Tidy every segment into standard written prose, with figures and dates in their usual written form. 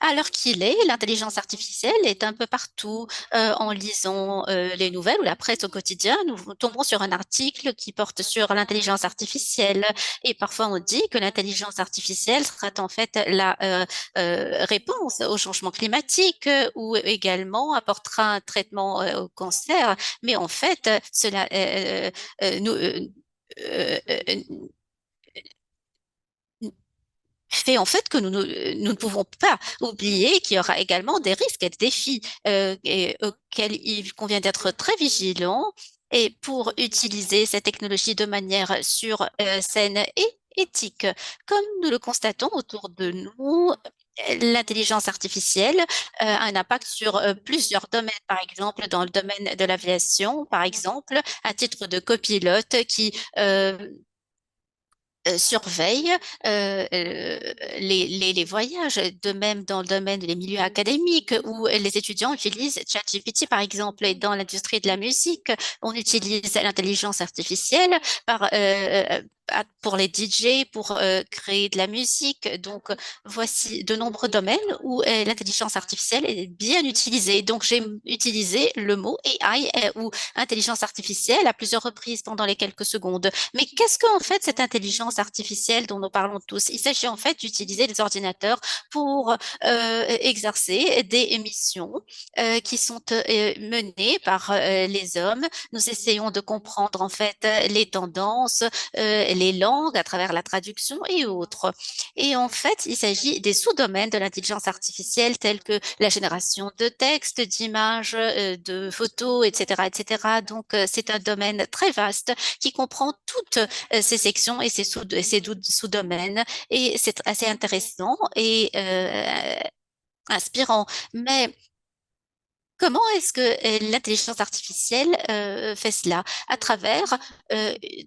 À l'heure qu'il est, l'intelligence artificielle est un peu partout. En lisant les nouvelles ou la presse au quotidien, nous tombons sur un article qui porte sur l'intelligence artificielle. Et parfois, on dit que l'intelligence artificielle sera en fait la réponse au changement climatique ou également apportera un traitement au cancer. Mais en fait, cela nous, fait en fait que nous ne pouvons pas oublier qu'il y aura également des risques et des défis auxquels il convient d'être très vigilant et pour utiliser cette technologie de manière sûre, saine et éthique. Comme nous le constatons autour de nous, l'intelligence artificielle a un impact sur plusieurs domaines, par exemple dans le domaine de l'aviation, par exemple, à titre de copilote qui surveille les voyages, de même dans le domaine des milieux académiques où les étudiants utilisent ChatGPT par exemple, et dans l'industrie de la musique, on utilise l'intelligence artificielle pour les DJ, pour créer de la musique. Donc, voici de nombreux domaines où l'intelligence artificielle est bien utilisée. Donc, j'ai utilisé le mot AI ou intelligence artificielle à plusieurs reprises pendant les quelques secondes. Mais qu'est-ce qu'en fait cette intelligence artificielle dont nous parlons tous? Il s'agit en fait d'utiliser les ordinateurs pour exercer des missions qui sont menées par les hommes. Nous essayons de comprendre en fait les tendances, les langues à travers la traduction et autres. Et en fait, il s'agit des sous-domaines de l'intelligence artificielle tels que la génération de textes, d'images, de photos, etc., etc. Donc, c'est un domaine très vaste qui comprend toutes ces sections et ces sous-domaines. Et c'est assez intéressant et inspirant. Mais comment est-ce que l'intelligence artificielle fait cela? À travers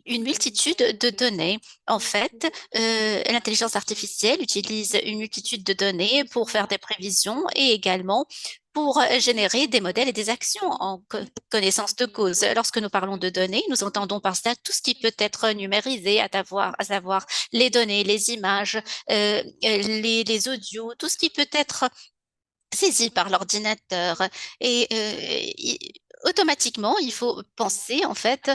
une multitude de données. En fait, l'intelligence artificielle utilise une multitude de données pour faire des prévisions et également pour générer des modèles et des actions en connaissance de cause. Lorsque nous parlons de données, nous entendons par cela tout ce qui peut être numérisé, à savoir les données, les images, les audios, tout ce qui peut être saisi par l'ordinateur et automatiquement, il faut penser en fait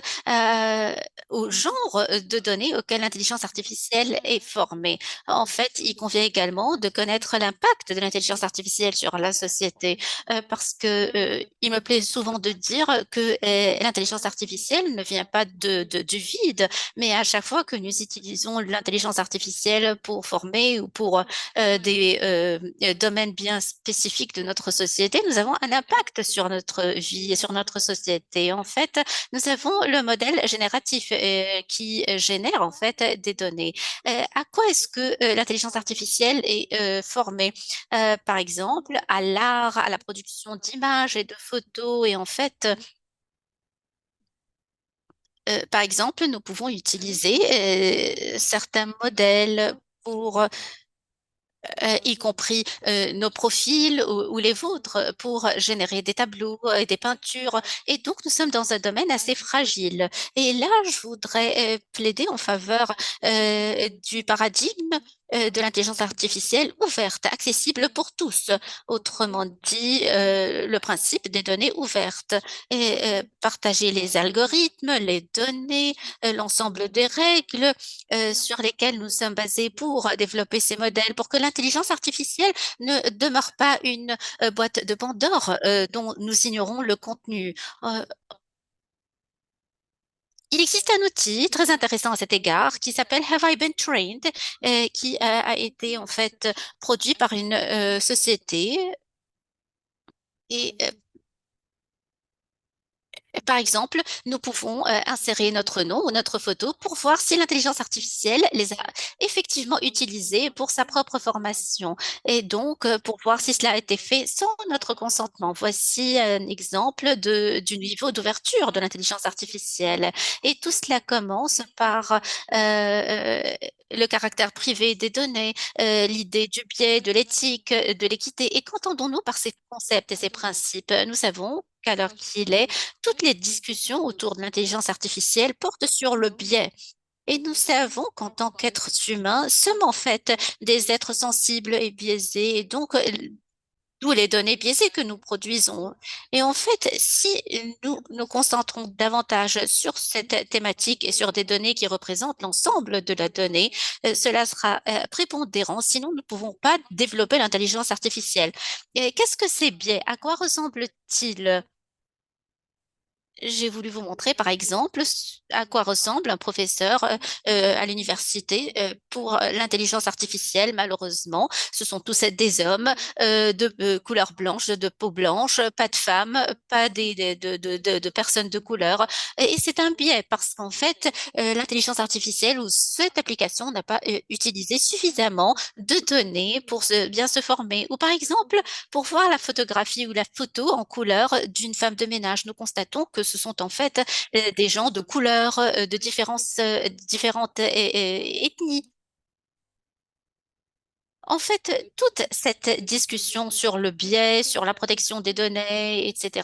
au genre de données auxquelles l'intelligence artificielle est formée. En fait, il convient également de connaître l'impact de l'intelligence artificielle sur la société parce que il me plaît souvent de dire que l'intelligence artificielle ne vient pas du vide, mais à chaque fois que nous utilisons l'intelligence artificielle pour former ou pour des domaines bien spécifiques de notre société, nous avons un impact sur notre vie et sur notre société. En fait, nous avons le modèle génératif qui génère en fait des données. À quoi est-ce que l'intelligence artificielle est formée? Par exemple, à l'art, à la production d'images et de photos. Et en fait, par exemple, nous pouvons utiliser certains modèles pour y compris nos profils ou les vôtres, pour générer des tableaux et des peintures. Et donc, nous sommes dans un domaine assez fragile. Et là, je voudrais plaider en faveur du paradigme de l'intelligence artificielle ouverte, accessible pour tous. Autrement dit, le principe des données ouvertes. Et partager les algorithmes, les données, l'ensemble des règles sur lesquels nous sommes basés pour développer ces modèles, pour que l'intelligence artificielle ne demeure pas une boîte de Pandore dont nous ignorons le contenu. Euh, il existe un outil très intéressant à cet égard qui s'appelle Have I Been Trained, qui a été en fait produit par une société et par exemple, nous pouvons insérer notre nom ou notre photo pour voir si l'intelligence artificielle les a effectivement utilisés pour sa propre formation et donc pour voir si cela a été fait sans notre consentement. Voici un exemple du niveau d'ouverture de l'intelligence artificielle. Et tout cela commence par le caractère privé des données, l'idée du biais, de l'éthique, de l'équité. Et qu'entendons-nous par ces concepts et ces principes? Nous savons qu'à l'heure qu'il est, toutes les discussions autour de l'intelligence artificielle portent sur le biais. Et nous savons qu'en tant qu'êtres humains, sommes en fait des êtres sensibles et biaisés, et donc d'où les données biaisées que nous produisons. Et en fait, si nous nous concentrons davantage sur cette thématique et sur des données qui représentent l'ensemble de la donnée, cela sera prépondérant, sinon nous ne pouvons pas développer l'intelligence artificielle. Et qu'est-ce que ces biais? À quoi ressemblent-ils? J'ai voulu vous montrer, par exemple, à quoi ressemble un professeur à l'université pour l'intelligence artificielle. Malheureusement, ce sont tous des hommes de couleur blanche, de peau blanche, pas de femmes, pas de personnes de couleur. Et c'est un biais parce qu'en fait, l'intelligence artificielle ou cette application n'a pas utilisé suffisamment de données pour bien se former. Ou par exemple, pour voir la photographie ou la photo en couleur d'une femme de ménage, nous constatons que ce sont en fait des gens de couleur, de différentes ethnies. En fait, toute cette discussion sur le biais, sur la protection des données, etc.,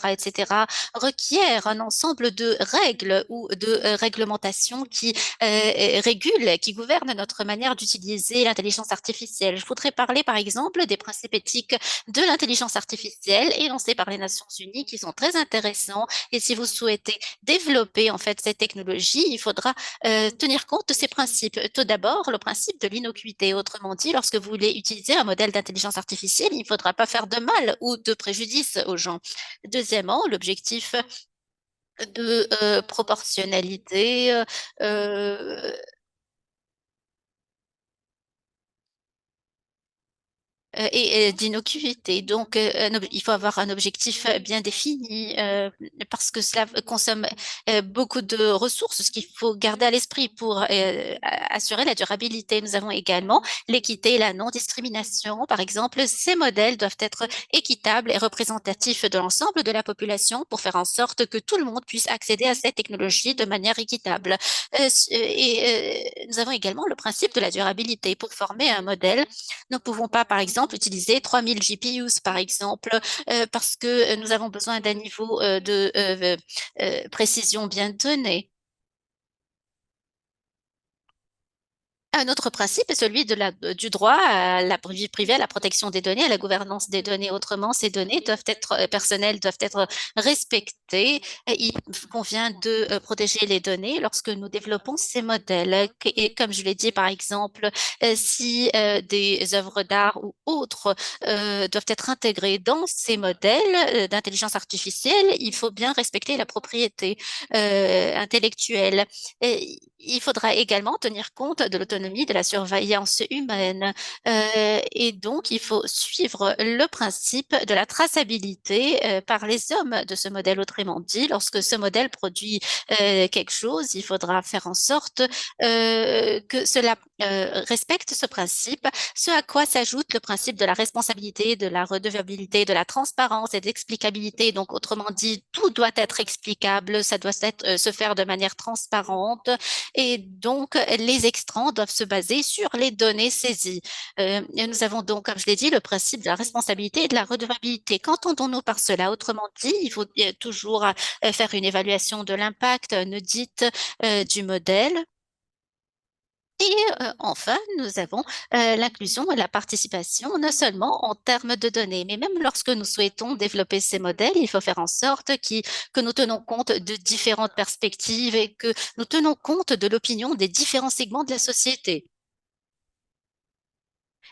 requiert un ensemble de règles ou de réglementations qui régulent, qui gouvernent notre manière d'utiliser l'intelligence artificielle. Je voudrais parler, par exemple, des principes éthiques de l'intelligence artificielle énoncés par les Nations Unies, qui sont très intéressants. Et si vous souhaitez développer en fait cette technologie, il faudra tenir compte de ces principes. Tout d'abord, le principe de l'innocuité. Autrement dit, lorsque vous voulez utiliser un modèle d'intelligence artificielle, il ne faudra pas faire de mal ou de préjudice aux gens. Deuxièmement, l'objectif de proportionnalité, euh, et d'innocuité. Donc, il faut avoir un objectif bien défini parce que cela consomme beaucoup de ressources, ce qu'il faut garder à l'esprit pour assurer la durabilité. Nous avons également l'équité et la non-discrimination. Par exemple, ces modèles doivent être équitables et représentatifs de l'ensemble de la population pour faire en sorte que tout le monde puisse accéder à cette technologie de manière équitable. Nous avons également le principe de la durabilité. Pour former un modèle, nous ne pouvons pas, par exemple, utiliser 3000 GPUs, par exemple, parce que nous avons besoin d'un niveau de précision bien donné. Un autre principe est celui du droit à la vie privée, à la protection des données, à la gouvernance des données. Autrement, ces données doivent être personnelles, doivent être respectées. Et il convient de protéger les données lorsque nous développons ces modèles. Et comme je l'ai dit, par exemple, si des œuvres d'art ou autres doivent être intégrées dans ces modèles d'intelligence artificielle, il faut bien respecter la propriété intellectuelle. Et il faudra également tenir compte de l'autonomie de la surveillance humaine. Et donc, il faut suivre le principe de la traçabilité par les hommes de ce modèle. Autrement dit, lorsque ce modèle produit quelque chose, il faudra faire en sorte que cela respecte ce principe, ce à quoi s'ajoute le principe de la responsabilité, de la redevabilité, de la transparence et d'explicabilité. Donc, autrement dit, tout doit être explicable, ça doit se faire de manière transparente et donc, les extrants doivent se baser sur les données saisies. Et nous avons donc, comme je l'ai dit, le principe de la responsabilité et de la redevabilité. Qu'entendons-nous par cela? Autrement dit, il faut toujours faire une évaluation de l'impact, un audit du modèle. Et enfin, nous avons l'inclusion et la participation, non seulement en termes de données, mais même lorsque nous souhaitons développer ces modèles, il faut faire en sorte que nous tenons compte de différentes perspectives et que nous tenons compte de l'opinion des différents segments de la société.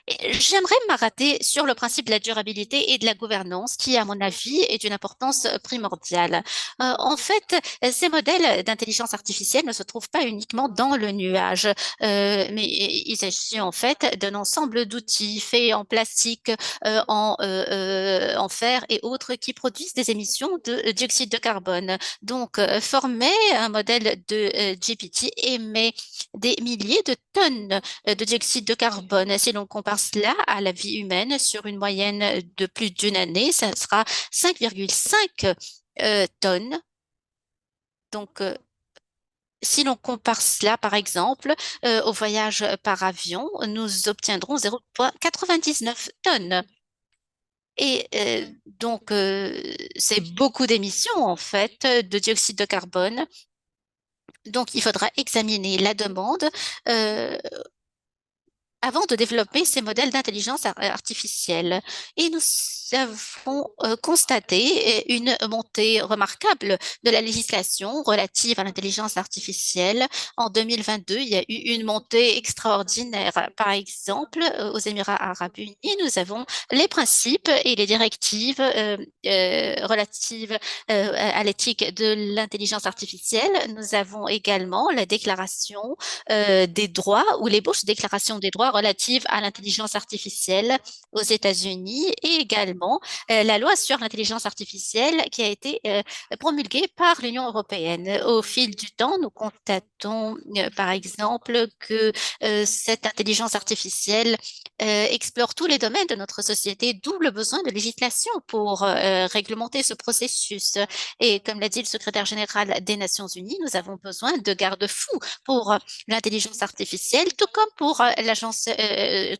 Et j'aimerais m'arrêter sur le principe de la durabilité et de la gouvernance, qui, à mon avis, est d'une importance primordiale. En fait, ces modèles d'intelligence artificielle ne se trouvent pas uniquement dans le nuage, mais il s'agit en fait d'un ensemble d'outils faits en plastique, en fer et autres qui produisent des émissions de dioxyde de carbone. Donc, former un modèle de GPT émet des milliers de tonnes de dioxyde de carbone. Si l'on compare cela à la vie humaine sur une moyenne de plus d'une année, ça sera 5,5 tonnes. Donc, si l'on compare cela, par exemple, au voyage par avion, nous obtiendrons 0,99 tonnes. Et donc, c'est beaucoup d'émissions, en fait, de dioxyde de carbone. Donc, il faudra examiner la demande euh, avant de développer ces modèles d'intelligence artificielle. Et nous avons constaté une montée remarquable de la législation relative à l'intelligence artificielle. En 2022, il y a eu une montée extraordinaire. Par exemple, aux Émirats arabes unis, nous avons les principes et les directives relatives à l'éthique de l'intelligence artificielle. Nous avons également la déclaration des droits ou l'ébauche de déclaration des droits relative à l'intelligence artificielle aux États-Unis et également la loi sur l'intelligence artificielle qui a été promulguée par l'Union européenne. Au fil du temps, nous constatons par exemple que cette intelligence artificielle explore tous les domaines de notre société, d'où le besoin de législation pour réglementer ce processus. Et comme l'a dit le secrétaire général des Nations Unies, nous avons besoin de garde-fous pour l'intelligence artificielle, tout comme pour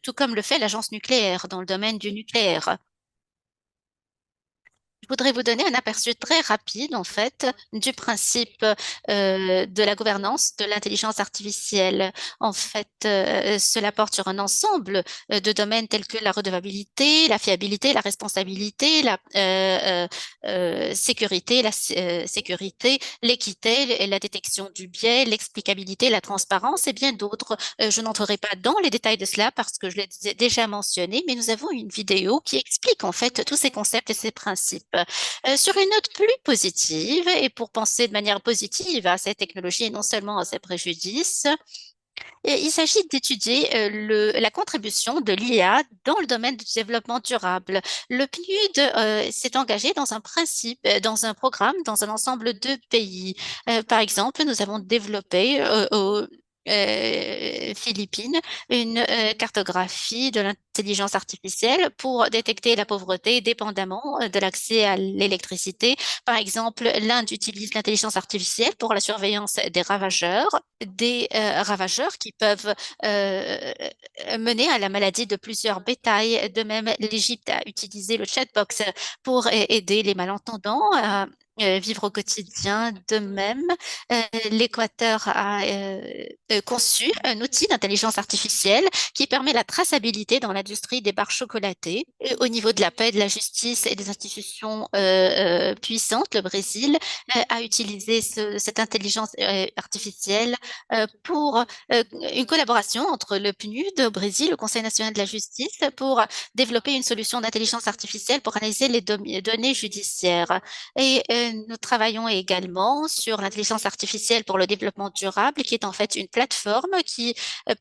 tout comme le fait l'agence nucléaire dans le domaine du nucléaire. Je voudrais vous donner un aperçu très rapide, en fait, du principe de la gouvernance de l'intelligence artificielle. En fait, cela porte sur un ensemble de domaines tels que la redevabilité, la fiabilité, la responsabilité, la sécurité, sécurité, l'équité, la détection du biais, l'explicabilité, la transparence et bien d'autres. Je n'entrerai pas dans les détails de cela parce que je l'ai déjà mentionné, mais nous avons une vidéo qui explique en fait tous ces concepts et ces principes. Sur une note plus positive et pour penser de manière positive à ces technologies et non seulement à ses préjudices, il s'agit d'étudier la contribution de l'IA dans le domaine du développement durable. Le PNUD s'est engagé dans un principe, dans un programme, dans un ensemble de pays. Par exemple, nous avons développé aux Philippines une cartographie de l'intelligence artificielle pour détecter la pauvreté dépendamment de l'accès à l'électricité. Par exemple, l'Inde utilise l'intelligence artificielle pour la surveillance des ravageurs qui peuvent euh, mener à la maladie de plusieurs bétails. De même, l'Égypte a utilisé le chatbox pour aider les malentendants à vivre au quotidien. De même, l'Équateur a conçu un outil d'intelligence artificielle qui permet la traçabilité dans l'industrie des barres chocolatées. Et au niveau de la paix, de la justice et des institutions puissantes, le Brésil a utilisé cette intelligence artificielle pour une collaboration entre le PNUD au Brésil, le Conseil national de la justice, pour développer une solution d'intelligence artificielle pour analyser les données judiciaires. Et nous travaillons également sur l'intelligence artificielle pour le développement durable, qui est en fait une plateforme qui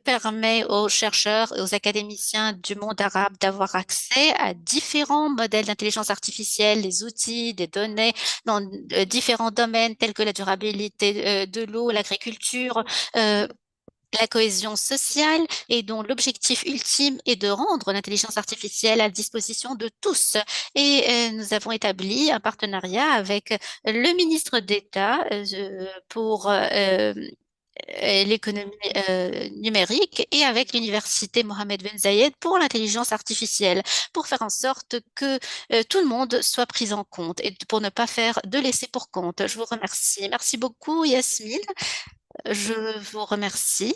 permet aux chercheurs et aux académiciens du monde arabe d'avoir accès à différents modèles d'intelligence artificielle, les outils, des données dans différents domaines tels que la durabilité de l'eau, l'agriculture, euh, la cohésion sociale et dont l'objectif ultime est de rendre l'intelligence artificielle à la disposition de tous. Et nous avons établi un partenariat avec le ministre d'État pour l'économie numérique et avec l'université Mohamed Ben Zayed pour l'intelligence artificielle, pour faire en sorte que tout le monde soit pris en compte et pour ne pas faire de laisser pour compte. Je vous remercie. Merci beaucoup, Yasmine. Je vous remercie.